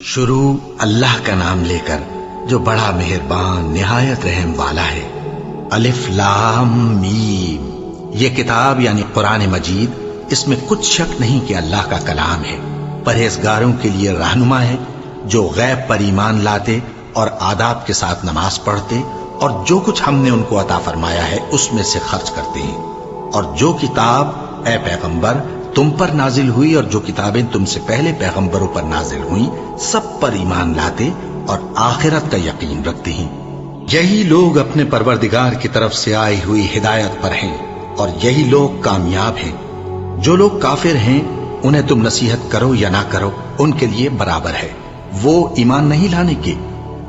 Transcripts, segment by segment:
شروع اللہ کا نام لے کر جو بڑا مہربان نہایت رحم والا ہے۔ الف لام میم، یہ کتاب یعنی قرآن مجید، اس میں کچھ شک نہیں کہ اللہ کا کلام ہے، پرہیزگاروں کے لیے رہنما ہے، جو غیب پر ایمان لاتے اور آداب کے ساتھ نماز پڑھتے اور جو کچھ ہم نے ان کو عطا فرمایا ہے اس میں سے خرچ کرتے ہیں، اور جو کتاب اے پیغمبر تم پر نازل ہوئی اور جو کتابیں تم سے پہلے پیغمبروں پر نازل ہوئیں سب پر ایمان لاتے اور آخرت کا یقین رکھتے ہیں۔ یہی لوگ اپنے پروردگار کی طرف سے آئی ہوئی ہدایت پر ہیں اور یہی لوگ کامیاب ہیں۔ جو لوگ کافر ہیں انہیں تم نصیحت کرو یا نہ کرو ان کے لیے برابر ہے، وہ ایمان نہیں لانے کے۔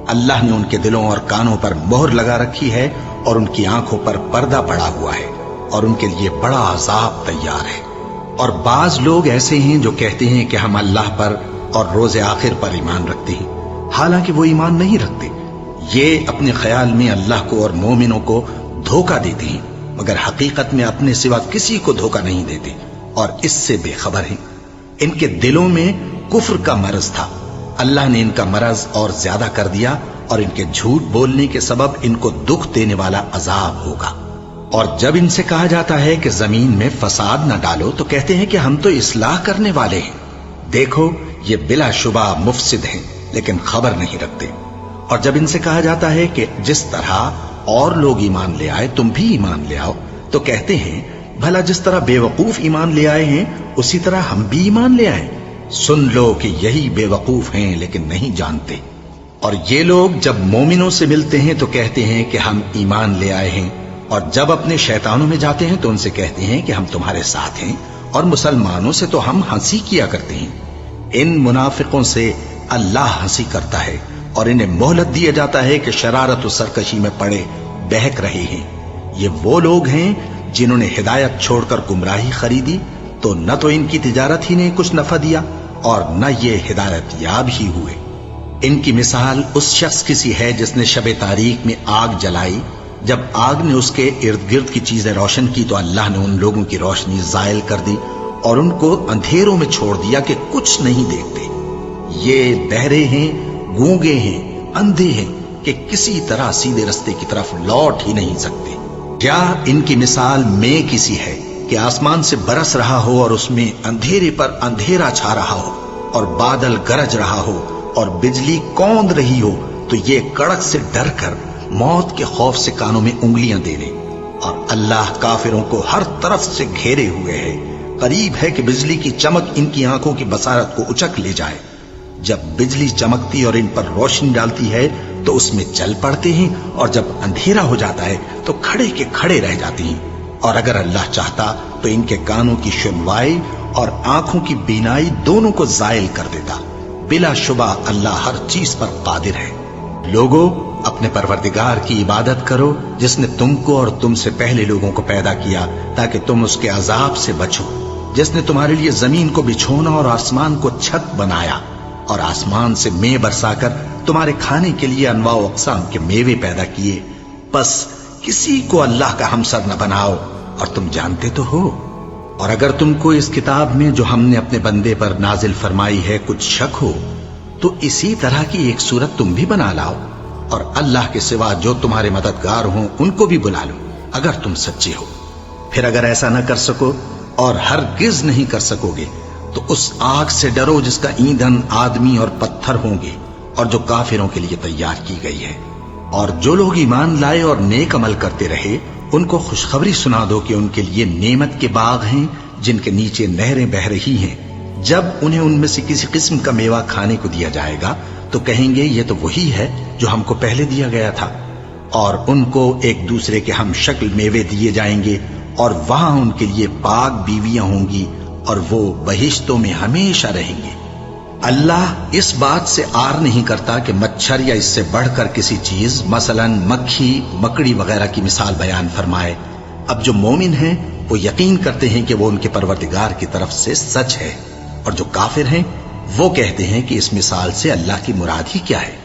اللہ نے ان کے دلوں اور کانوں پر مہر لگا رکھی ہے اور ان کی آنکھوں پر پردہ پڑا ہوا ہے اور ان کے لیے بڑا عذاب تیار ہے۔ اور بعض لوگ ایسے ہیں جو کہتے ہیں کہ ہم اللہ پر اور روز آخر پر ایمان رکھتے ہیں، حالانکہ وہ ایمان نہیں رکھتے۔ یہ اپنے خیال میں اللہ کو اور مومنوں کو دھوکہ دیتے ہیں، مگر حقیقت میں اپنے سوا کسی کو دھوکہ نہیں دیتے اور اس سے بے خبر ہیں۔ ان کے دلوں میں کفر کا مرض تھا، اللہ نے ان کا مرض اور زیادہ کر دیا اور ان کے جھوٹ بولنے کے سبب ان کو دکھ دینے والا عذاب ہوگا۔ اور جب ان سے کہا جاتا ہے کہ زمین میں فساد نہ ڈالو تو کہتے ہیں کہ ہم تو اصلاح کرنے والے ہیں۔ دیکھو یہ بلا شبہ مفسد ہیں لیکن خبر نہیں رکھتے۔ اور جب ان سے کہا جاتا ہے کہ جس طرح اور لوگ ایمان لے آئے تم بھی ایمان لے آؤ تو کہتے ہیں بھلا جس طرح بے وقوف ایمان لے آئے ہیں اسی طرح ہم بھی ایمان لے آئیں۔ سن لو کہ یہی بے وقوف ہیں لیکن نہیں جانتے۔ اور یہ لوگ جب مومنوں سے ملتے ہیں تو کہتے ہیں کہ ہم ایمان لے آئے ہیں، اور جب اپنے شیطانوں میں جاتے ہیں تو ان سے کہتے ہیں کہ ہم تمہارے ساتھ ہیں، اور مسلمانوں سے تو ہم ہنسی کیا کرتے ہیں۔ ان منافقوں سے اللہ ہنسی کرتا ہے اور انہیں مہلت دیا جاتا ہے کہ شرارت و سرکشی میں پڑے بہک رہے ہیں۔ یہ وہ لوگ ہیں جنہوں نے ہدایت چھوڑ کر گمراہی خریدی، تو نہ تو ان کی تجارت ہی نے کچھ نفع دیا اور نہ یہ ہدایت یاب ہی ہوئے۔ ان کی مثال اس شخص کی سی ہے جس نے شب تاریک میں آگ جلائی، جب آگ نے اس کے ارد گرد کی چیزیں روشن کی تو اللہ نے ان لوگوں کی روشنی زائل کر دی اور ان کو اندھیروں میں چھوڑ دیا کہ کچھ نہیں دیکھتے۔ یہ بہرے ہیں، گونگے ہیں، اندھے ہیں کہ کسی طرح سیدھے رستے کی طرف لوٹ ہی نہیں سکتے۔ کیا ان کی مثال میں کسی ہے کہ آسمان سے برس رہا ہو اور اس میں اندھیرے پر اندھیرا چھا رہا ہو اور بادل گرج رہا ہو اور بجلی کوند رہی ہو تو یہ کڑک سے ڈر کر موت کے خوف سے کانوں میں انگلیاں دے لے۔ اور اللہ کافروں کو ہر طرف سے گھیرے ہوئے ہے، قریب ہے کہ بجلی کی چمک ان کی آنکھوں کی بصارت کو اچک لے جائے۔ جب بجلی چمکتی اور ان پر روشنی ڈالتی ہے تو اس میں چل پڑتے ہیں، اور جب اندھیرا ہو جاتا ہے تو کھڑے کے کھڑے رہ جاتے ہیں۔ اور اگر اللہ چاہتا تو ان کے کانوں کی سنوائی اور آنکھوں کی بینائی دونوں کو زائل کر دیتا۔ بلا شبہ اللہ ہر چیز پر قادر ہے۔ لوگوں اپنے پروردگار کی عبادت کرو جس نے تم کو اور تم سے پہلے لوگوں کو پیدا کیا تاکہ تم اس کے عذاب سے بچو، جس نے تمہارے لیے زمین کو بچھونا اور آسمان کو چھت بنایا اور آسمان سے مے برسا کر تمہارے کھانے کے لیے انواع و اقسام کے میوے پیدا کیے۔ بس کسی کو اللہ کا ہمسر نہ بناؤ، اور تم جانتے تو ہو۔ اور اگر تم کو اس کتاب میں جو ہم نے اپنے بندے پر نازل فرمائی ہے کچھ شک ہو تو اسی طرح کی ایک صورت تم بھی بنا لاؤ، اور اللہ کے سوا جو تمہارے مددگار ہوں ان کو بھی بلا لو اگر تم سچے ہو۔ پھر اگر ایسا نہ کر سکو اور ہرگز نہیں کر سکو گے تو اس آگ سے ڈرو جس کا ایندھن آدمی اور پتھر ہوں گے اور جو کافروں کے لیے تیار کی گئی ہے۔ اور جو لوگ ایمان لائے اور نیک عمل کرتے رہے ان کو خوشخبری سنا دو کہ ان کے لیے نعمت کے باغ ہیں جن کے نیچے نہریں بہہ رہی ہیں۔ جب انہیں ان میں سے کسی قسم کا میوہ کھانے کو دیا جائے گا تو کہیں گے یہ تو وہی ہے جو ہم کو پہلے دیا گیا تھا، اور ان کو ایک دوسرے کے ہم شکل میوے دیے جائیں گے، اور وہاں ان کے لیے پاک بیویاں ہوں گی اور وہ بہشتوں میں ہمیشہ رہیں گے۔ اللہ اس بات سے آر نہیں کرتا کہ مچھر یا اس سے بڑھ کر کسی چیز مثلا مکھی، مکڑی وغیرہ کی مثال بیان فرمائے۔ اب جو مومن ہیں وہ یقین کرتے ہیں کہ وہ ان کے پروردگار کی طرف سے سچ ہے، اور جو کافر ہیں وہ کہتے ہیں کہ اس مثال سے اللہ کی مراد ہی کیا ہے۔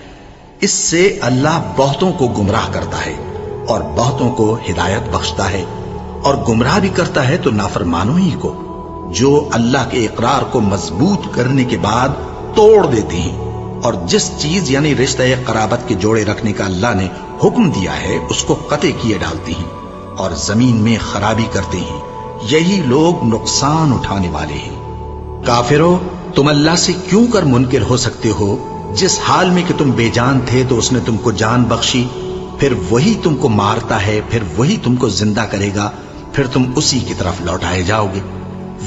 اس سے اللہ بہتوں کو گمراہ کرتا ہے اور بہتوں کو ہدایت بخشتا ہے، اور گمراہ بھی کرتا ہے تو نافرمانوں ہی کو، جو اللہ کے اقرار کو مضبوط کرنے کے بعد توڑ دیتے ہیں اور جس چیز یعنی رشتہ قرابت کے جوڑے رکھنے کا اللہ نے حکم دیا ہے اس کو قطع کیے ڈالتی ہیں اور زمین میں خرابی کرتے ہیں، یہی لوگ نقصان اٹھانے والے ہیں۔ کافرو، تم اللہ سے کیوں کر منکر ہو سکتے ہو؟ جس حال میں کہ تم بے جان تھے تو اس نے تم کو جان بخشی، پھر وہی تم کو مارتا ہے، پھر وہی تم کو زندہ کرے گا، پھر تم اسی کی طرف لوٹائے جاؤ گے۔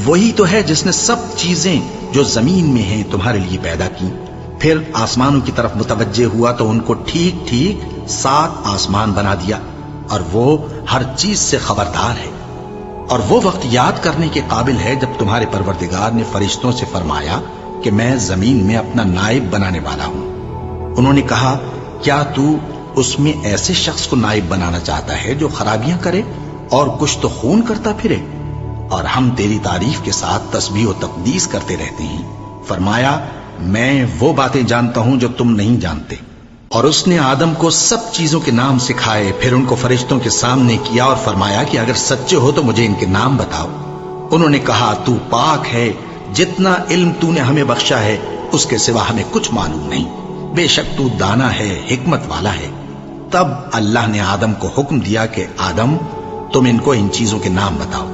وہی تو ہے جس نے سب چیزیں جو زمین میں ہیں تمہارے لیے پیدا کی، پھر آسمانوں کی طرف متوجہ ہوا تو ان کو ٹھیک ٹھیک 7 آسمان بنا دیا، اور وہ ہر چیز سے خبردار ہے۔ اور وہ وقت یاد کرنے کے قابل ہے جب تمہارے پروردگار نے فرشتوں سے فرمایا کہ میں زمین میں اپنا نائب بنانے والا ہوں۔ انہوں نے کہا، کیا تو اس میں ایسے شخص کو نائب بنانا چاہتا ہے جو خرابیاں کرے اور کچھ تو خون کرتا پھرے؟ اور ہم تیری تعریف کے ساتھ تسبیح و تقدیس کرتے رہتے ہیں۔ فرمایا، میں وہ باتیں جانتا ہوں جو تم نہیں جانتے۔ اور اس نے آدم کو سب چیزوں کے نام سکھائے، پھر ان کو فرشتوں کے سامنے کیا اور فرمایا کہ اگر سچے ہو تو مجھے ان کے نام بتاؤ۔ انہوں نے کہا، تو پاک ہے، جتنا علم تو نے ہمیں بخشا ہے اس کے سوا ہمیں کچھ معلوم نہیں، بے شک تو دانا ہے، حکمت والا ہے۔ تب اللہ نے آدم کو حکم دیا کہ آدم، تم ان کو ان چیزوں کے نام بتاؤ۔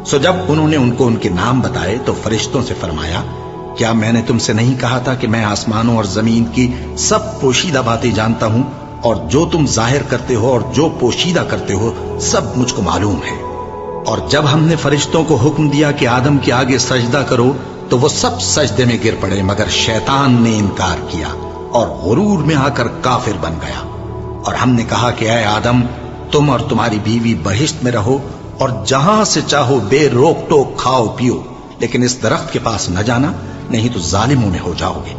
سو جب انہوں نے ان کو ان کے نام بتائے تو فرشتوں سے فرمایا، کیا میں نے تم سے نہیں کہا تھا کہ میں آسمانوں اور زمین کی سب پوشیدہ باتیں جانتا ہوں، اور جو تم ظاہر کرتے ہو اور جو پوشیدہ کرتے ہو سب مجھ کو معلوم ہے۔ اور جب ہم نے فرشتوں کو حکم دیا کہ آدم کے آگے سجدہ کرو تو وہ سب سجدے میں گر پڑے، مگر شیطان نے انکار کیا اور غرور میں آ کر کافر بن گیا۔ اور ہم نے کہا کہ اے آدم، تم اور تمہاری بیوی بہشت میں رہو اور جہاں سے چاہو بے روک ٹوک کھاؤ پیو، لیکن اس درخت کے پاس نہ جانا، نہیں تو ظالموں میں ہو جاؤ گے۔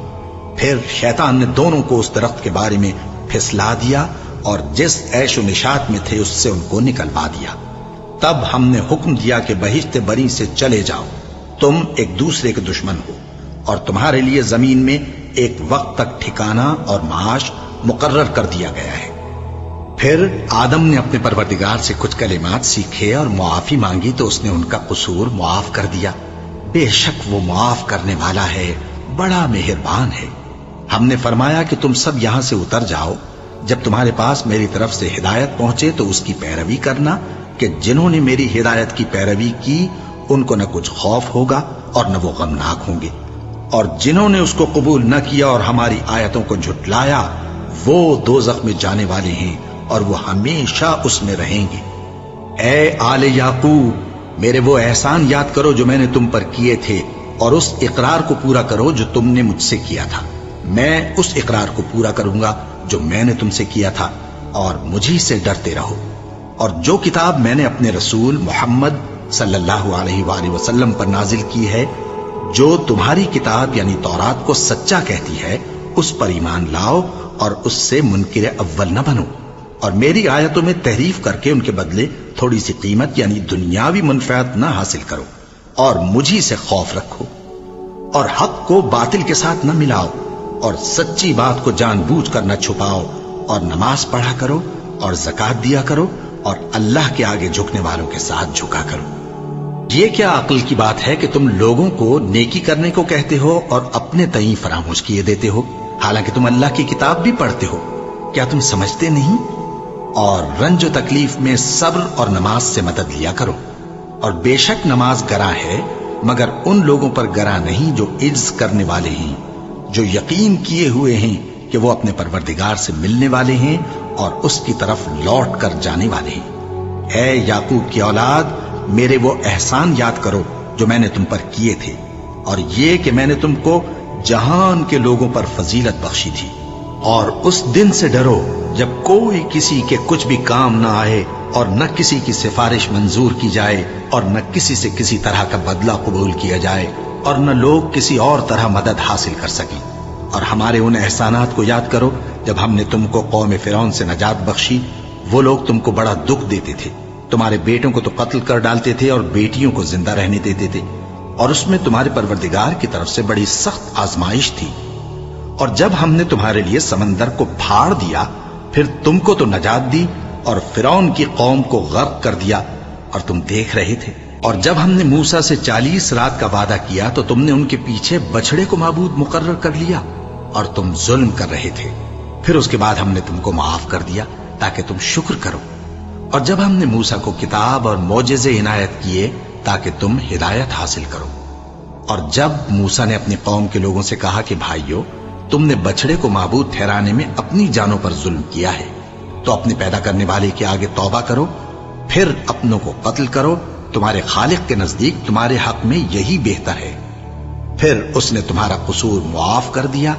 پھر شیطان نے دونوں کو اس درخت کے بارے میں پھسلا دیا اور جس عیش و نشاط میں تھے اس سے ان کو نکلوا دیا۔ تب ہم نے حکم دیا کہ بہشت بری سے چلے جاؤ، تم ایک دوسرے کے دشمن ہو، اور تمہارے لیے زمین میں ایک وقت تک ٹھکانہ اور معاش مقرر کر دیا گیا ہے۔ پھر آدم نے اپنے پروردگار سے کچھ کلمات سیکھے اور معافی مانگی تو اس نے ان کا قصور معاف کر دیا۔ بے شک وہ معاف کرنے والا ہے، بڑا مہربان ہے۔ ہم نے فرمایا کہ تم سب یہاں سے اتر جاؤ، جب تمہارے پاس میری طرف سے ہدایت پہنچے تو اس کی پیروی کرنا، کہ جنہوں نے میری ہدایت کی پیروی کی ان کو نہ کچھ خوف ہوگا اور نہ وہ غمناک ہوں گے، اور جنہوں نے اس کو قبول نہ کیا اور ہماری آیتوں کو جھٹلایا وہ دوزخ میں جانے والے ہیں اور وہ ہمیشہ اس میں رہیں گے۔ اے آل یعقوب، میرے وہ احسان یاد کرو جو میں نے تم پر کیے تھے، اور اس اقرار کو پورا کرو جو تم نے مجھ سے کیا تھا۔ میں اس اقرار کو پورا کروں گا جو میں نے تم سے کیا تھا، اور مجھی سے ڈرتے رہو۔ اور جو کتاب میں نے اپنے رسول محمد صلی اللہ علیہ وآلہ وسلم پر نازل کی ہے، جو تمہاری کتاب یعنی تورات کو سچا کہتی ہے، اس پر ایمان لاؤ اور اس سے منکر اول نہ بنو، اور میری آیتوں میں تحریف کر کے ان کے بدلے تھوڑی سی قیمت یعنی دنیاوی منفعت نہ حاصل کرو، اور مجھی سے خوف رکھو، اور حق کو باطل کے ساتھ نہ ملاؤ، اور سچی بات کو جان بوجھ کر نہ چھپاؤ، اور نماز پڑھا کرو اور زکوٰۃ دیا کرو، اور اللہ کے آگے جھکنے والوں کے ساتھ جھکا کرو۔ یہ کیا عقل کی بات ہے کہ تم لوگوں کو نیکی کرنے کو کہتے ہو اور اپنے تئیں فراموش کیے دیتے ہو، حالانکہ تم اللہ کی کتاب بھی پڑھتے ہو؟ کیا تم سمجھتے نہیں؟ اور رنج و تکلیف میں صبر اور نماز سے مدد لیا کرو، اور بے شک نماز گراں ہے، مگر ان لوگوں پر گراں نہیں جو عجز کرنے والے ہیں، جو یقین کیے ہوئے ہیں کہ وہ اپنے پروردگار سے ملنے والے ہیں اور اس کی طرف لوٹ کر جانے والے ہیں۔ اے یعقوب کی اولاد، میرے وہ احسان یاد کرو جو میں نے تم پر کیے تھے، اور یہ کہ میں نے تم کو جہان کے لوگوں پر فضیلت بخشی تھی۔ اور اس دن سے ڈرو جب کوئی کسی کے کچھ بھی کام نہ آئے، اور نہ کسی کی سفارش منظور کی جائے، اور نہ کسی سے کسی طرح کا بدلہ قبول کیا جائے، اور نہ لوگ کسی اور طرح مدد حاصل کر سکیں۔ اور ہمارے ان احسانات کو یاد کرو جب ہم نے تم کو قوم فرعون سے نجات بخشی۔ وہ لوگ تم کو بڑا دکھ دیتے تھے، تمہارے بیٹوں کو تو قتل کر ڈالتے تھے اور بیٹیوں کو زندہ رہنے دیتے تھے، اور اس میں تمہارے پروردگار کی طرف سے بڑی سخت آزمائش تھی۔ اور جب ہم نے تمہارے لیے سمندر کو پھاڑ دیا، پھر تم کو تو نجات دی اور فرعون کی قوم کو غرق کر دیا، اور تم دیکھ رہے تھے۔ اور جب ہم نے موسیٰ سے 40 رات کا وعدہ کیا تو تم نے ان کے پیچھے بچڑے کو معبود مقرر کر لیا، اور تم ظلم کر رہے تھے. پھر اس کے بعد ہم نے تم کو معاف کر دیا تاکہ تم شکر کرو. اور جب ہم نے موسیٰ کو کتاب اور معجزے عنایت کیے تاکہ تم ہدایت حاصل کرو. اور جب موسیٰ نے اپنی قوم کے لوگوں سے کہا کہ بھائیو، تم نے بچڑے کو معبود ٹھہرانے میں اپنی جانوں پر ظلم کیا ہے، تو اپنے پیدا کرنے والے کے آگے توبہ کرو، پھر اپنوں کو قتل کرو. تمہارے خالق کے نزدیک تمہارے حق میں یہی بہتر ہے. پھر اس نے تمہارا قصور معاف کر دیا.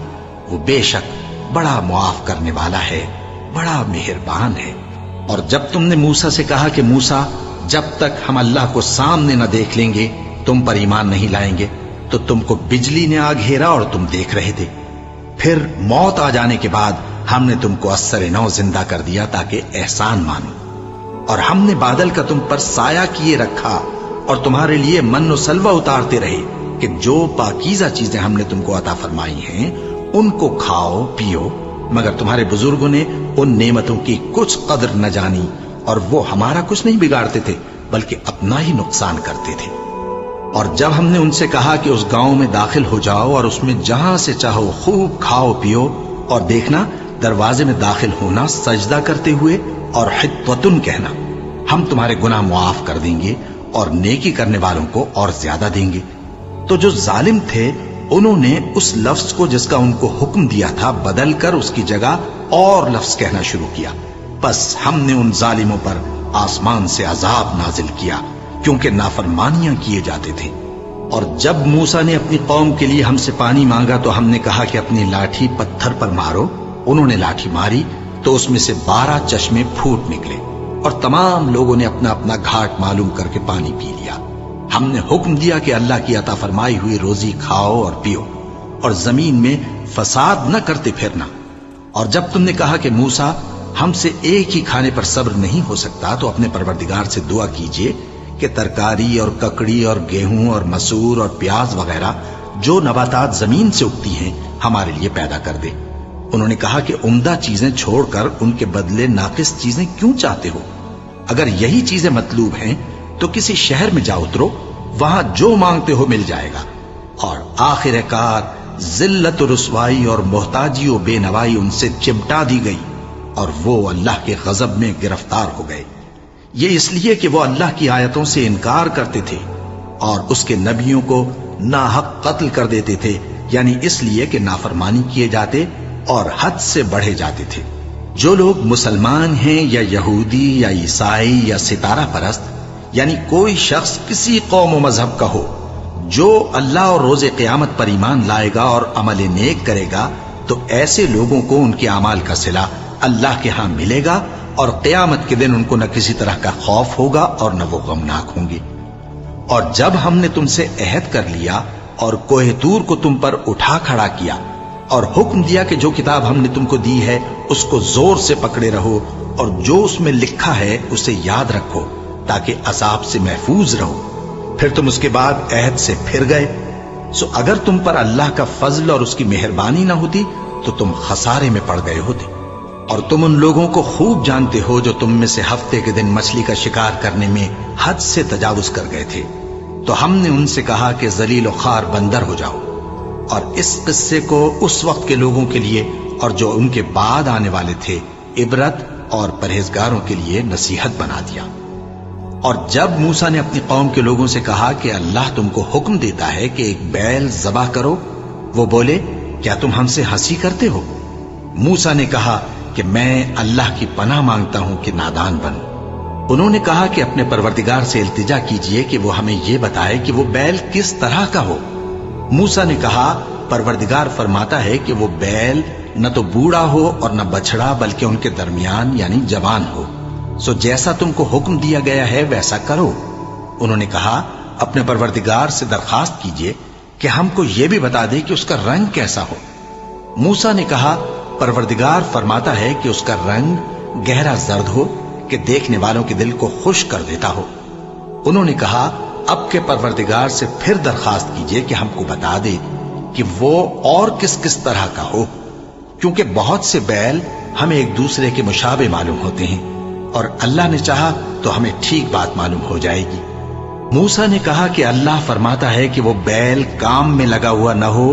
وہ بے شک بڑا معاف کرنے والا ہے، بڑا مہربان ہے. اور جب تم نے موسیٰ سے کہا کہ موسیٰ، جب تک ہم اللہ کو سامنے نہ دیکھ لیں گے تم پر ایمان نہیں لائیں گے، تو تم کو بجلی نے آ گھیرا اور تم دیکھ رہے تھے. پھر موت آ جانے کے بعد ہم نے تم کو اثر نو زندہ کر دیا تاکہ احسان مانو. اور ہم نے بادل کا تم پر سایہ کیے رکھا اور تمہارے لیے من و سلوہ اتارتے رہے کہ جو پاکیزہ چیزیں ہم نے تم کو عطا فرمائی ہیں ان کو کھاؤ پیو. مگر تمہارے بزرگوں نے ان نعمتوں کی کچھ قدر نہ جانی، اور وہ ہمارا کچھ نہیں بگاڑتے تھے بلکہ اپنا ہی نقصان کرتے تھے. اور جب ہم نے ان سے کہا کہ اس گاؤں میں داخل ہو جاؤ اور اس میں جہاں سے چاہو خوب کھاؤ پیو، اور دیکھنا دروازے میں داخل ہونا سجدہ کرتے ہوئے اور حطوتن کہنا، ہم تمہارے گناہ معاف کر دیں گے اور نیکی کرنے والوں کو اور زیادہ دیں گے. تو جو ظالم تھے انہوں نے اس لفظ کو جس کا ان کو حکم دیا تھا بدل کر اس کی جگہ اور لفظ کہنا شروع کیا. بس ہم نے ان ظالموں پر آسمان سے عذاب نازل کیا کیونکہ نافرمانیاں کیے جاتے تھے. اور جب موسیٰ نے اپنی قوم کے لیے ہم سے پانی مانگا تو ہم نے کہا کہ اپنی لاٹھی پتھر پر مارو. انہوں نے لاٹھی ماری تو اس میں سے 12 چشمے پھوٹ نکلے اور تمام لوگوں نے اپنا اپنا گھاٹ معلوم کر کے پانی پی لیا. ہم نے حکم دیا کہ اللہ کی عطا فرمائی ہوئی روزی کھاؤ اور پیو اور زمین میں فساد نہ کرتے پھرنا. اور جب تم نے کہا کہ موسیٰ ہم سے ایک ہی کھانے پر صبر نہیں ہو سکتا تو اپنے پروردگار سے دعا کیجئے کہ ترکاری اور ککڑی اور گیہوں اور مسور اور پیاز وغیرہ جو نباتات زمین سے اگتی ہیں ہمارے لیے پیدا کر دے. انہوں نے کہا کہ عمدہ چیزیں چھوڑ کر ان کے بدلے ناقص چیزیں کیوں چاہتے ہو؟ اگر یہی چیزیں مطلوب ہیں تو کسی شہر میں جا اترو، وہاں جو مانگتے ہو مل جائے گا. اور آخر کار ذلت و رسوائی اور محتاجی و بے نوائی ان سے چمٹا دی گئی اور وہ اللہ کے غضب میں گرفتار ہو گئے. یہ اس لیے کہ وہ اللہ کی آیتوں سے انکار کرتے تھے اور اس کے نبیوں کو ناحق قتل کر دیتے تھے، یعنی اس لیے کہ نافرمانی کیے جاتے اور حد سے بڑھے جاتے تھے. جو لوگ مسلمان ہیں یا یہودی یا عیسائی یا ستارہ پرست، یعنی کوئی شخص کسی قوم و مذہب کا ہو، جو اللہ اور روز قیامت پر ایمان لائے گا اور عمل نیک کرے گا، تو ایسے لوگوں کو ان کے اعمال کا صلہ اللہ کے ہاں ملے گا اور قیامت کے دن ان کو نہ کسی طرح کا خوف ہوگا اور نہ وہ غمناک ہوں گے. اور جب ہم نے تم سے عہد کر لیا اور کوہ طور کو تم پر اٹھا کھڑا کیا اور حکم دیا کہ جو کتاب ہم نے تم کو دی ہے اس کو زور سے پکڑے رہو اور جو اس میں لکھا ہے اسے یاد رکھو تاکہ عذاب سے محفوظ رہو، پھر تم اس کے بعد عہد سے پھر گئے، سو اگر تم پر اللہ کا فضل اور اس کی مہربانی نہ ہوتی تو تم خسارے میں پڑ گئے ہوتے. اور تم ان لوگوں کو خوب جانتے ہو جو تم میں سے ہفتے کے دن مچھلی کا شکار کرنے میں حد سے تجاوز کر گئے تھے، تو ہم نے ان سے کہا کہ ذلیل و خوار بندر ہو جاؤ. اور اس قصے کو اس وقت کے لوگوں کے لیے اور جو ان کے بعد آنے والے تھے عبرت اور پرہیزگاروں کے لیے نصیحت بنا دیا. اور جب موسیٰ نے اپنی قوم کے لوگوں سے کہا کہ اللہ تم کو حکم دیتا ہے کہ ایک بیل ذبح کرو، وہ بولے کیا تم ہم سے ہنسی کرتے ہو؟ موسیٰ نے کہا کہ میں اللہ کی پناہ مانگتا ہوں کہ نادان بنوں. انہوں نے کہا کہ اپنے پروردگار سے التجا کیجئے کہ وہ ہمیں یہ بتائے کہ وہ بیل کس طرح کا ہو. موسیٰ نے کہا پروردگار فرماتا ہے کہ وہ بیل نہ تو بوڑھا ہو اور نہ بچڑا بلکہ ان کے درمیان یعنی جوان ہو، سو جیسا تم کو حکم دیا گیا ہے ویسا کرو. انہوں نے کہا اپنے پروردگار سے درخواست کیجئے کہ ہم کو یہ بھی بتا دے کہ اس کا رنگ کیسا ہو. موسیٰ نے کہا پروردگار فرماتا ہے کہ اس کا رنگ گہرا زرد ہو کہ دیکھنے والوں کے دل کو خوش کر دیتا ہو. انہوں نے کہا اب کے پروردگار سے پھر درخواست کیجئے کہ ہم کو بتا دے کہ وہ اور کس کس طرح کا ہو، کیونکہ بہت سے بیل ہمیں ایک دوسرے کے مشابہ معلوم ہوتے ہیں اور اللہ نے چاہا تو ہمیں ٹھیک بات معلوم ہو جائے گی. موسیٰ نے کہا کہ اللہ فرماتا ہے کہ وہ بیل کام میں لگا ہوا نہ ہو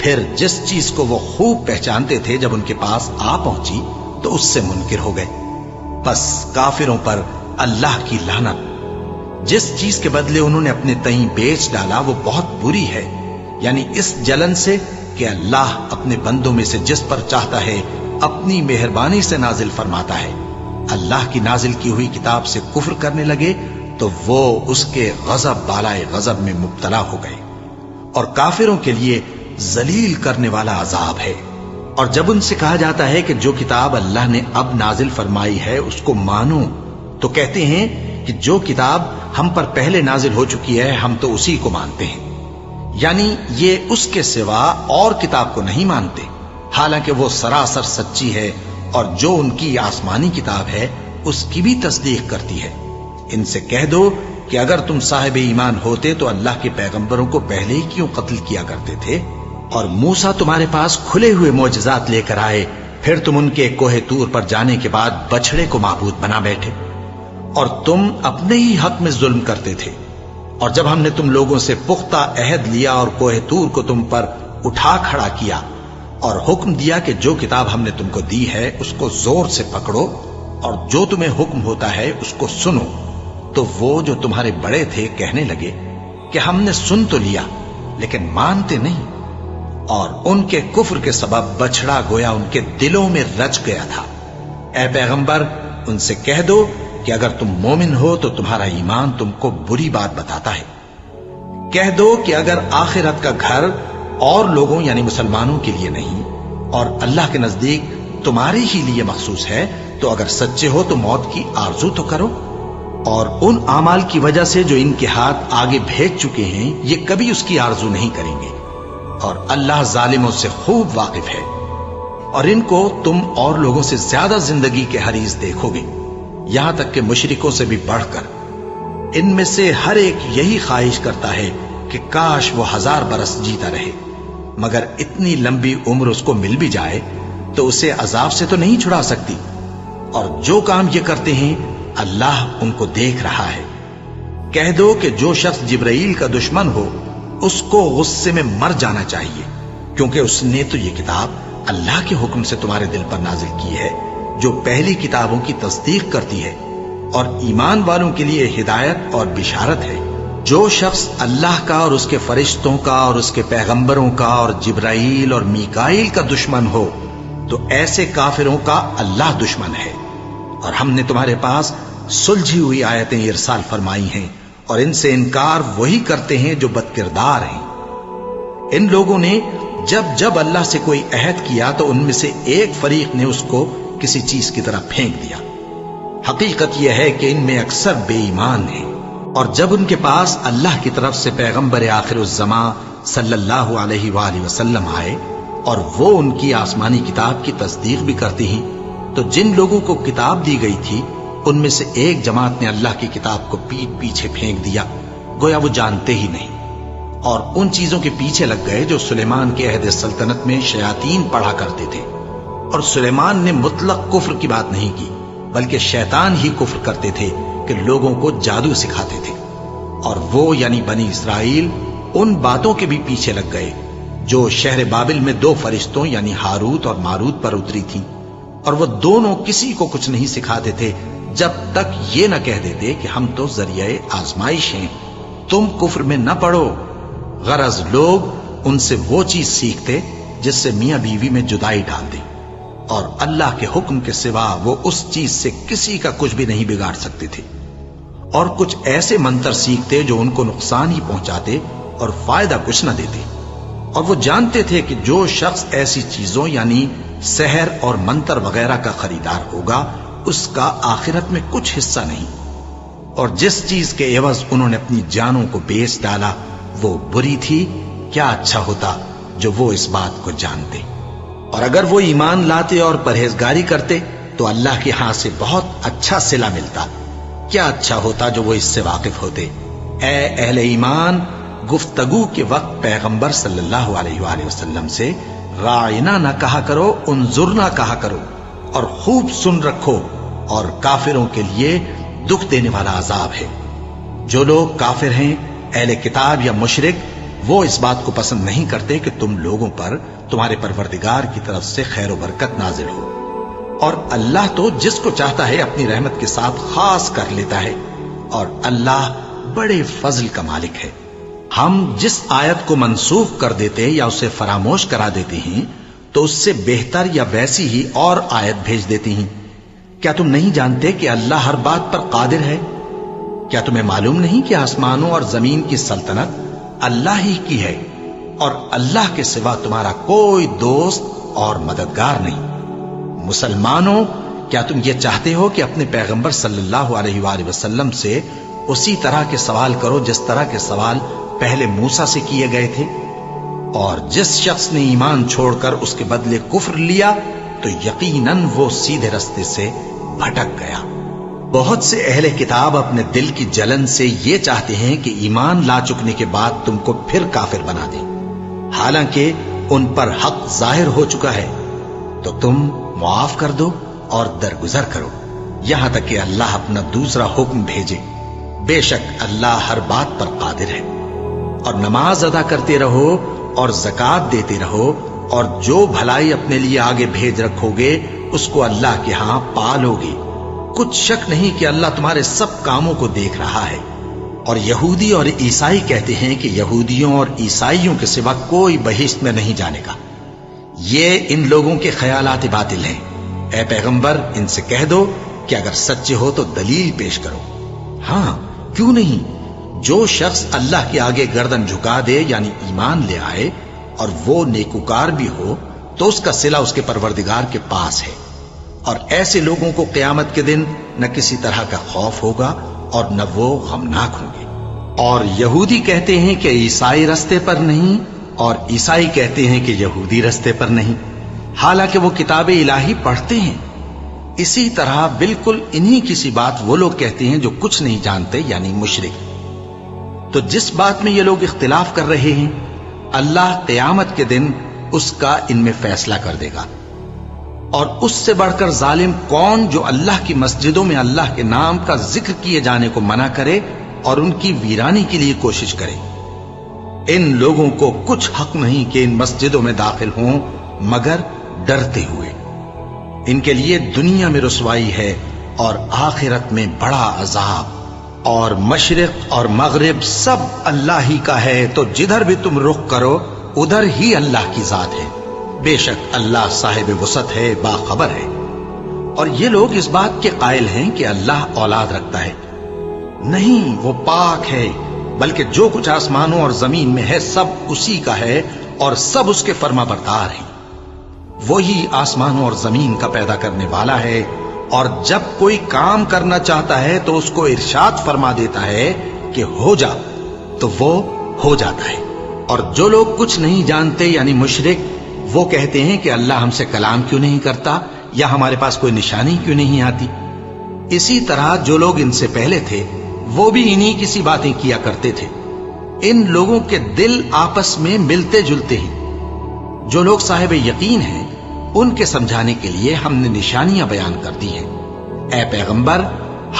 پھر جس چیز کو وہ خوب پہچانتے تھے جب ان کے پاس آ پہنچی تو اس سے منکر ہو گئے۔ بس کافروں پر اللہ کی لعنت۔ جس چیز کے بدلے انہوں نے اپنے تئیں بیچ ڈالا وہ بہت بری ہے، یعنی اس جلن سے کہ اللہ اپنے بندوں میں سے جس پر چاہتا ہے اپنی مہربانی سے نازل فرماتا ہے۔ اللہ کی نازل کی ہوئی کتاب سے کفر کرنے لگے تو وہ اس کے غضب بالائے غضب میں مبتلا ہو گئے، اور کافروں کے لیے ذلیل کرنے والا عذاب ہے۔ اور جب ان سے کہا جاتا ہے کہ جو کتاب اللہ نے اب نازل فرمائی ہے اس کو مانو، تو کہتے ہیں کہ جو کتاب ہم پر پہلے نازل ہو چکی ہے ہم تو اسی کو مانتے ہیں، یعنی یہ اس کے سوا اور کتاب کو نہیں مانتے، حالانکہ وہ سراسر سچی ہے اور جو ان کی آسمانی کتاب ہے اس کی بھی تصدیق کرتی ہے۔ ان سے کہہ دو کہ اگر تم صاحب ایمان ہوتے تو اللہ کے پیغمبروں کو پہلے ہی کیوں قتل کیا کرتے تھے؟ اور موسیٰ تمہارے پاس کھلے ہوئے معجزات لے کر آئے، پھر تم ان کے کوہ طور پر جانے کے بعد بچڑے کو معبود بنا بیٹھے، اور تم اپنے ہی حق میں ظلم کرتے تھے۔ اور جب ہم نے تم لوگوں سے پختہ عہد لیا اور کوہ طور کو تم پر اٹھا کھڑا کیا اور حکم دیا کہ جو کتاب ہم نے تم کو دی ہے اس کو زور سے پکڑو اور جو تمہیں حکم ہوتا ہے اس کو سنو، تو وہ جو تمہارے بڑے تھے کہنے لگے کہ ہم نے سن تو لیا لیکن مانتے نہیں، اور ان کے کفر کے سبب بچڑا گویا ان کے دلوں میں رچ گیا تھا۔ اے پیغمبر ان سے کہہ دو کہ اگر تم مومن ہو تو تمہارا ایمان تم کو بری بات بتاتا ہے۔ کہہ دو کہ اگر آخرت کا گھر اور لوگوں یعنی مسلمانوں کے لیے نہیں اور اللہ کے نزدیک تمہارے ہی لیے مخصوص ہے تو اگر سچے ہو تو موت کی آرزو تو کرو، اور ان اعمال کی وجہ سے جو ان کے ہاتھ آگے بھیج چکے ہیں یہ کبھی اس کی آرزو نہیں کریں گے، اور اللہ ظالموں سے خوب واقف ہے۔ اور ان کو تم اور لوگوں سے زیادہ زندگی کے حریص دیکھو گے، یہاں تک کہ مشرکوں سے بھی بڑھ کر۔ ان میں سے ہر ایک یہی خواہش کرتا ہے کہ کاش وہ 1000 برس جیتا رہے، مگر اتنی لمبی عمر اس کو مل بھی جائے تو اسے عذاب سے تو نہیں چھڑا سکتی، اور جو کام یہ کرتے ہیں اللہ ان کو دیکھ رہا ہے۔ کہہ دو کہ جو شخص جبرائیل کا دشمن ہو اس کو غصے میں مر جانا چاہیے، کیونکہ اس نے تو یہ کتاب اللہ کے حکم سے تمہارے دل پر نازل کی ہے جو پہلی کتابوں کی تصدیق کرتی ہے، اور ایمان والوں کے لیے ہدایت اور بشارت ہے۔ جو شخص اللہ کا اور اس کے فرشتوں کا اور اس کے پیغمبروں کا اور جبرائیل اور میکائیل کا دشمن ہو تو ایسے کافروں کا اللہ دشمن ہے۔ اور ہم نے تمہارے پاس سلجھی ہوئی آیتیں ارسال فرمائی ہیں، اور ان سے انکار وہی کرتے ہیں جو بد کردار ہیں۔ ان لوگوں نے جب جب اللہ سے کوئی عہد کیا تو ان میں سے ایک فریق نے اس کو کسی چیز کی طرح پھینک دیا۔ حقیقت یہ ہے کہ ان میں اکثر بے ایمان ہیں، اور جب ان کے پاس اللہ کی طرف سے پیغمبر آخر الزماں صلی اللہ علیہ وآلہ وسلم آئے اور وہ ان کی آسمانی کتاب کی تصدیق بھی کرتے ہیں، تو جن لوگوں کو کتاب دی گئی تھی ان میں سے ایک جماعت نے اللہ کی کتاب کو پیٹ پیچھے پھینک دیا، گویا وہ جانتے ہی نہیں، اور ان چیزوں کے پیچھے لگ گئے جو سلیمان کے عہد سلطنت میں شیاطین پڑھا کرتے تھے۔ اور سلیمان نے مطلق کفر کی بات نہیں کی، بلکہ شیطان ہی کفر کرتے تھے کہ لوگوں کو جادو سکھاتے تھے، اور وہ یعنی بنی اسرائیل ان باتوں کے بھی پیچھے لگ گئے جو شہر بابل میں 2 فرشتوں یعنی ہاروت اور ماروت پر اتری تھی، اور وہ دونوں کسی کو کچھ نہیں سکھاتے تھے جب تک یہ نہ کہہ دیتے کہ ہم تو ذریعہ آزمائش ہیں، تم کفر میں نہ پڑو۔ غرض لوگ ان سے وہ چیز سیکھتے جس سے میاں بیوی میں جدائی ڈال دے، اور اللہ کے حکم کے سوا وہ اس چیز سے کسی کا کچھ بھی نہیں بگاڑ سکتے تھے، اور کچھ ایسے منتر سیکھتے جو ان کو نقصان ہی پہنچاتے اور فائدہ کچھ نہ دیتے، اور وہ جانتے تھے کہ جو شخص ایسی چیزوں یعنی سحر اور منتر وغیرہ کا خریدار ہوگا اس کا آخرت میں کچھ حصہ نہیں، اور جس چیز کے عوض انہوں نے اپنی جانوں کو بیچ ڈالا وہ بری تھی، کیا اچھا ہوتا جو وہ اس بات کو جانتے۔ اور اگر وہ ایمان لاتے اور پرہیزگاری کرتے تو اللہ کے ہاں سے بہت اچھا صلہ ملتا، کیا اچھا ہوتا جو وہ اس سے واقف ہوتے۔ اے اہل ایمان، گفتگو کے وقت پیغمبر صلی اللہ علیہ وآلہ وسلم سے راعنا نہ کہا کرو، انظرنا کہا کرو، اور خوب سن رکھو، اور کافروں کے لیے دکھ دینے والا عذاب ہے۔ جو لوگ کافر ہیں، اہل کتاب یا مشرک، وہ اس بات کو پسند نہیں کرتے کہ تم لوگوں پر تمہارے پروردگار کی طرف سے خیر و برکت نازل ہو، اور اللہ تو جس کو چاہتا ہے اپنی رحمت کے ساتھ خاص کر لیتا ہے، اور اللہ بڑے فضل کا مالک ہے۔ ہم جس آیت کو منسوخ کر دیتے یا اسے فراموش کرا دیتے ہیں تو اس سے بہتر یا ویسی ہی اور آیت بھیج دیتی ہیں۔ کیا تم نہیں جانتے کہ اللہ ہر بات پر قادر ہے؟ کیا تمہیں معلوم نہیں کہ آسمانوں اور زمین کی سلطنت اللہ ہی کی ہے، اور اللہ کے سوا تمہارا کوئی دوست اور مددگار نہیں؟ مسلمانوں، کیا تم یہ چاہتے ہو کہ اپنے پیغمبر صلی اللہ علیہ وآلہ وسلم سے اسی طرح کے سوال کرو جس طرح کے سوال پہلے موسیٰ سے کیے گئے تھے؟ اور جس شخص نے ایمان چھوڑ کر اس کے بدلے کفر لیا تو یقیناً وہ سیدھے رستے سے بھٹک گیا۔ بہت سے اہل کتاب اپنے دل کی جلن سے یہ چاہتے ہیں کہ ایمان لا چکنے کے بعد تم کو پھر کافر بنا دیں، حالانکہ ان پر حق ظاہر ہو چکا ہے۔ تو تم معاف کر دو اور درگزر کرو یہاں تک کہ اللہ اپنا دوسرا حکم بھیجے۔ بے شک اللہ ہر بات پر قادر ہے۔ اور نماز ادا کرتے رہو اور زکوٰۃ دیتے رہو، اور جو بھلائی اپنے لیے آگے بھیج رکھو گے اس کو اللہ کے ہاں پالو گے۔ کچھ شک نہیں کہ اللہ تمہارے سب کاموں کو دیکھ رہا ہے۔ اور یہودی اور عیسائی کہتے ہیں کہ یہودیوں اور عیسائیوں کے سوا کوئی بہشت میں نہیں جانے گا۔ یہ ان لوگوں کے خیالات باطل ہیں۔ اے پیغمبر، ان سے کہہ دو کہ اگر سچے ہو تو دلیل پیش کرو۔ ہاں، کیوں نہیں؟ جو شخص اللہ کے آگے گردن جھکا دے یعنی ایمان لے آئے اور وہ نیکوکار بھی ہو تو اس کا صلہ اس کے پروردگار کے پاس ہے، اور ایسے لوگوں کو قیامت کے دن نہ کسی طرح کا خوف ہوگا اور نہ وہ غمناک ہوں گے۔ اور یہودی کہتے ہیں کہ عیسائی رستے پر نہیں، اور عیسائی کہتے ہیں کہ یہودی رستے پر نہیں، حالانکہ وہ کتاب الہی پڑھتے ہیں۔ اسی طرح بالکل انہی کسی بات وہ لوگ کہتے ہیں جو کچھ نہیں جانتے یعنی مشرک۔ تو جس بات میں یہ لوگ اختلاف کر رہے ہیں اللہ قیامت کے دن اس کا ان میں فیصلہ کر دے گا۔ اور اس سے بڑھ کر ظالم کون جو اللہ کی مسجدوں میں اللہ کے نام کا ذکر کیے جانے کو منع کرے اور ان کی ویرانی کے لیے کوشش کرے۔ ان لوگوں کو کچھ حق نہیں کہ ان مسجدوں میں داخل ہوں مگر ڈرتے ہوئے۔ ان کے لیے دنیا میں رسوائی ہے اور آخرت میں بڑا عذاب۔ اور مشرق اور مغرب سب اللہ ہی کا ہے، تو جدھر بھی تم رخ کرو ادھر ہی اللہ کی ذات ہے۔ بے شک اللہ صاحب وسعت ہے، باخبر ہے۔ اور یہ لوگ اس بات کے قائل ہیں کہ اللہ اولاد رکھتا ہے۔ نہیں، وہ پاک ہے، بلکہ جو کچھ آسمانوں اور زمین میں ہے سب اسی کا ہے اور سب اس کے فرما بردار ہیں۔ وہی آسمانوں اور زمین کا پیدا کرنے والا ہے، اور جب کوئی کام کرنا چاہتا ہے تو اس کو ارشاد فرما دیتا ہے کہ ہو جا، تو وہ ہو جاتا ہے۔ اور جو لوگ کچھ نہیں جانتے یعنی مشرک، وہ کہتے ہیں کہ اللہ ہم سے کلام کیوں نہیں کرتا یا ہمارے پاس کوئی نشانی کیوں نہیں آتی۔ اسی طرح جو لوگ ان سے پہلے تھے وہ بھی انہی کسی باتیں کیا کرتے تھے۔ ان لوگوں کے دل آپس میں ملتے جلتے ہیں۔ جو لوگ صاحب یقین ہیں ان کے سمجھانے کے لیے ہم نے نشانیاں بیان کر دی ہیں۔ اے پیغمبر،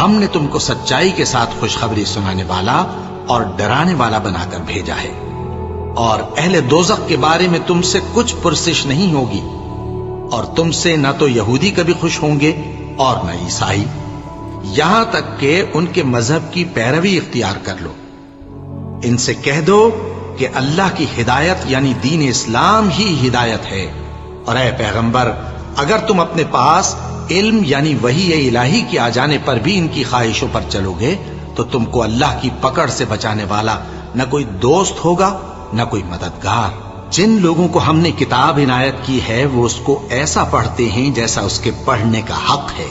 ہم نے تم کو سچائی کے ساتھ خوشخبری سنانے والا اور ڈرانے والا بنا کر بھیجا ہے، اور اہل دوزخ کے بارے میں تم سے کچھ پرسش نہیں ہوگی، اور تم سے نہ تو یہودی کبھی خوش ہوں گے اور نہ عیسائی، یہاں تک کہ ان کے مذہب کی پیروی اختیار کر لو۔ ان سے کہہ دو کہ اللہ کی ہدایت یعنی دین اسلام ہی ہدایت ہے، اور اے پیغمبر، اگر تم اپنے پاس علم یعنی وحی الہی کے آ جانے پر بھی ان کی خواہشوں پر چلو گے تو تم کو اللہ کی پکڑ سے بچانے والا نہ کوئی دوست ہوگا نہ کوئی مددگار۔ جن لوگوں کو ہم نے کتاب عنایت کی ہے وہ اس کو ایسا پڑھتے ہیں جیسا اس کے پڑھنے کا حق ہے،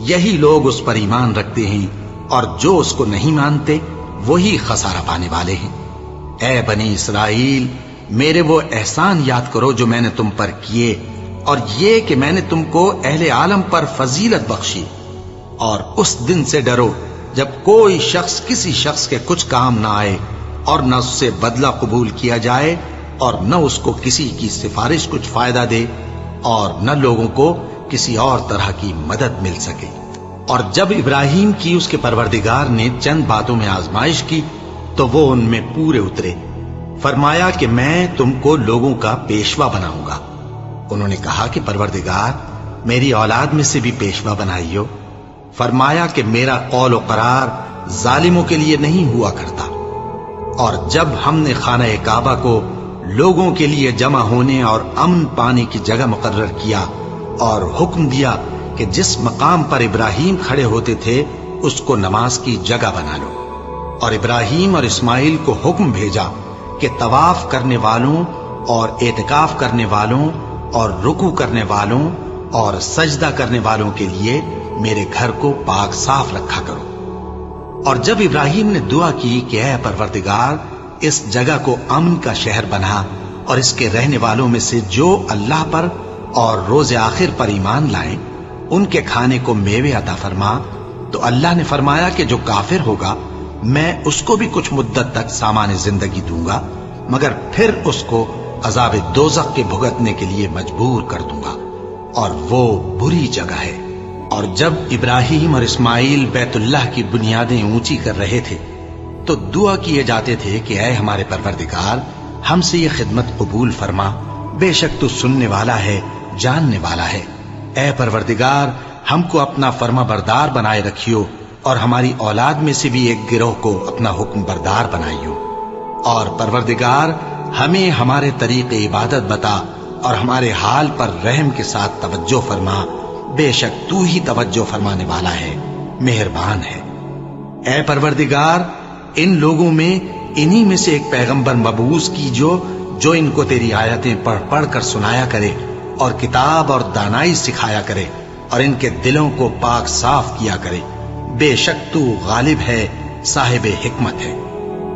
یہی لوگ اس پر ایمان رکھتے ہیں، اور جو اس کو نہیں مانتے وہی خسارہ پانے والے ہیں۔ اے بنی اسرائیل، میرے وہ احسان یاد کرو جو میں نے تم پر کیے، اور یہ کہ میں نے تم کو اہل عالم پر فضیلت بخشی، اور اس دن سے ڈرو جب کوئی شخص کسی شخص کے کچھ کام نہ آئے اور نہ اس سے بدلہ قبول کیا جائے اور نہ اس کو کسی کی سفارش کچھ فائدہ دے اور نہ لوگوں کو کسی اور طرح کی مدد مل سکے۔ اور جب ابراہیم کی اس کے پروردگار نے چند باتوں میں آزمائش کی تو وہ ان میں پورے اترے، فرمایا کہ میں تم کو لوگوں کا پیشوا بناؤں گا۔ انہوں نے کہا کہ پروردگار میری اولاد میں سے بھی پیشوا بنائیو۔ فرمایا کہ میرا قول و قرار ظالموں کے لیے نہیں ہوا کرتا۔ اور جب ہم نے خانہ کعبہ کو لوگوں کے لیے جمع ہونے اور امن پانے کی جگہ مقرر کیا اور حکم دیا کہ جس مقام پر ابراہیم کھڑے ہوتے تھے اس کو نماز کی جگہ بنا لو، اور ابراہیم اور اسماعیل کو حکم بھیجا کہ طواف کرنے والوں اور اعتکاف کرنے والوں اور رکوع کرنے والوں اور سجدہ کرنے والوں کے لیے میرے گھر کو پاک صاف رکھا کرو۔ اور جب ابراہیم نے دعا کی کہ اے پروردگار اس جگہ کو امن کا شہر بنا، اور اس کے رہنے والوں میں سے جو اللہ پر اور روز آخر پر ایمان لائیں ان کے کھانے کو میوے عطا فرما، تو اللہ نے فرمایا کہ جو کافر ہوگا میں اس کو بھی کچھ مدت تک سامان زندگی دوں گا، مگر پھر اس کو عذاب دوزخ کے بھگتنے کے لیے مجبور کر دوں گا، اور وہ بری جگہ ہے۔ اور جب ابراہیم اور اسماعیل بیت اللہ کی بنیادیں اونچی کر رہے تھے تو دعا کیے جاتے تھے کہ اے ہمارے پروردگار ہم سے یہ خدمت قبول فرما، بے شک تو سننے والا ہے، جاننے والا ہے۔ اے پروردگار ہم کو اپنا فرما بردار بنائے رکھیو، اور ہماری اولاد میں سے بھی ایک گروہ کو اپنا حکم بردار بنائیو۔ اور پروردگار ہمیں ہمارے طریق عبادت بتا، اور ہمارے حال پر رحم کے ساتھ توجہ فرما، بے شک تو ہی توجہ فرمانے والا ہے، مہربان ہے۔ اے پروردگار ان لوگوں میں انہی میں سے ایک پیغمبر مبعوث کیجو جو ان کو تیری آیتیں پڑھ پڑھ کر سنایا کرے اور کتاب اور دانائی سکھایا کرے اور ان کے دلوں کو پاک صاف کیا کرے، بے شک تو غالب ہے، صاحب حکمت ہے۔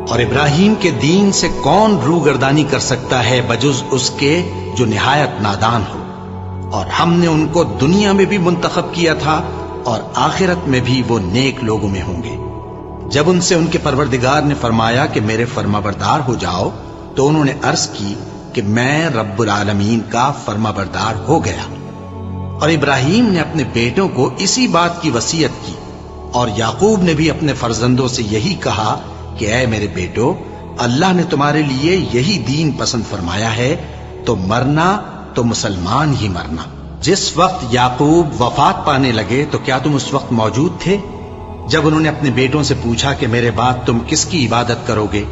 اور ابراہیم کے دین سے کون روگردانی کر سکتا ہے بجز اس کے جو نہایت نادان ہو؟ اور ہم نے ان کو دنیا میں بھی منتخب کیا تھا اور آخرت میں بھی وہ نیک لوگوں میں ہوں گے۔ جب ان سے ان کے پروردگار نے فرمایا کہ میرے فرما بردار ہو جاؤ تو انہوں نے عرض کی کہ میں رب العالمین کا فرما بردار ہو گیا۔ اور ابراہیم نے اپنے بیٹوں کو اسی بات کی وصیت کی، اور یعقوب نے بھی اپنے فرزندوں سے یہی کہا کہ اے میرے بیٹو، اللہ نے تمہارے لیے یہی دین پسند فرمایا ہے، تو مرنا تو مسلمان ہی مرنا۔ جس وقت یعقوب وفات پانے لگے تو کیا تم اس وقت موجود تھے جب انہوں نے اپنے بیٹوں سے پوچھا کہ میرے بعد تم کس کی عبادت کرو گے؟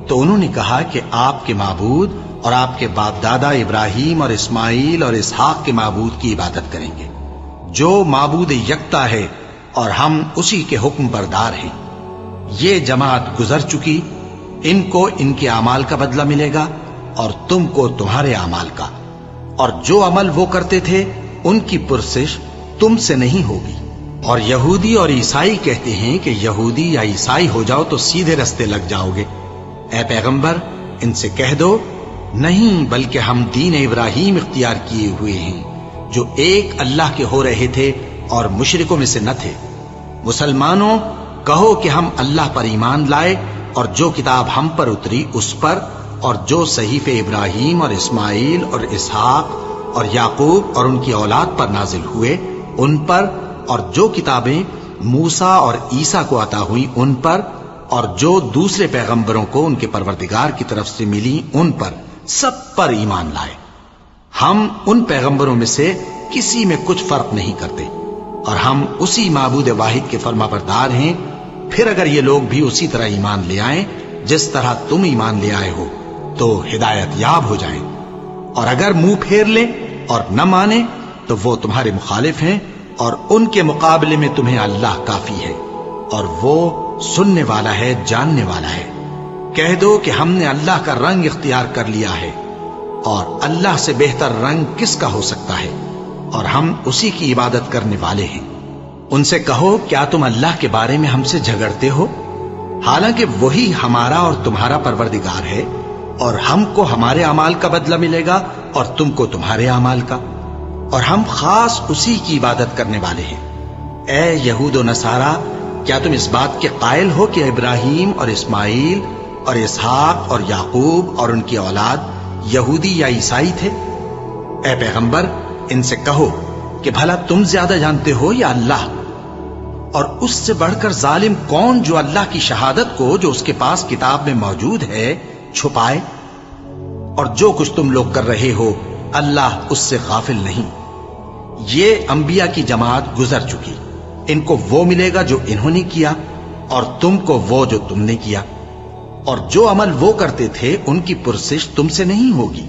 تو انہوں نے کہا کہ آپ کے معبود اور آپ کے باپ دادا ابراہیم اور اسماعیل اور اسحاق کے معبود کی عبادت کریں گے، جو معبود یکتا ہے اور ہم اسی کے حکم بردار ہیں۔ یہ جماعت گزر چکی، ان کو ان کے اعمال کا بدلہ ملے گا اور تم کو تمہارے اعمال کا، اور جو عمل وہ کرتے تھے ان کی پرسش تم سے نہیں ہوگی۔ اور یہودی اور عیسائی کہتے ہیں کہ یہودی یا عیسائی ہو جاؤ تو سیدھے رستے لگ جاؤ گے۔ اے پیغمبر ان سے کہہ دو نہیں، بلکہ ہم دین ابراہیم اختیار کیے ہوئے ہیں جو ایک اللہ کے ہو رہے تھے اور مشرکوں میں سے نہ تھے۔ مسلمانوں کہو کہ ہم اللہ پر ایمان لائے اور جو کتاب ہم پر اتری اس پر، اور جو صحیفے ابراہیم اور اسماعیل اور اسحاق اور یعقوب اور ان کی اولاد پر نازل ہوئے ان پر، اور جو کتابیں موسیٰ اور عیسیٰ کو عطا ہوئیں ان پر، اور جو دوسرے پیغمبروں کو ان کے پروردگار کی طرف سے ملی ان پر، سب پر ایمان لائے۔ ہم ان پیغمبروں میں سے کسی میں کچھ فرق نہیں کرتے، اور ہم اسی معبود واحد کے فرما بردار ہیں۔ پھر اگر یہ لوگ بھی اسی طرح ایمان لے آئیں جس طرح تم ایمان لے آئے ہو تو ہدایت یاب ہو جائیں، اور اگر منہ پھیر لیں اور نہ مانیں تو وہ تمہارے مخالف ہیں، اور ان کے مقابلے میں تمہیں اللہ کافی ہے، اور وہ سننے والا ہے، جاننے والا ہے۔ کہہ دو کہ ہم نے اللہ کا رنگ اختیار کر لیا ہے، اور اللہ سے بہتر رنگ کس کا ہو سکتا ہے، اور ہم اسی کی عبادت کرنے والے ہیں۔ ان سے کہو کیا تم اللہ کے بارے میں ہم سے جھگڑتے ہو، حالانکہ وہی ہمارا اور تمہارا پروردگار ہے، اور ہم کو ہمارے اعمال کا بدلہ ملے گا اور تم کو تمہارے اعمال کا، اور ہم خاص اسی کی عبادت کرنے والے ہیں۔ اے یہود و نصارا، کیا تم اس بات کے قائل ہو کہ ابراہیم اور اسماعیل اور اسحاق اور یعقوب اور ان کی اولاد یہودی یا عیسائی تھے؟ اے پیغمبر ان سے کہو کہ بھلا تم زیادہ جانتے ہو یا اللہ؟ اور اس سے بڑھ کر ظالم کون جو اللہ کی شہادت کو جو اس کے پاس کتاب میں موجود ہے چھپائے؟ اور جو کچھ تم لوگ کر رہے ہو اللہ اس سے غافل نہیں۔ یہ انبیاء کی جماعت گزر چکی، ان کو وہ ملے گا جو انہوں نے کیا، اور تم کو وہ جو تم نے کیا، اور جو عمل وہ کرتے تھے ان کی پرسش تم سے نہیں ہوگی۔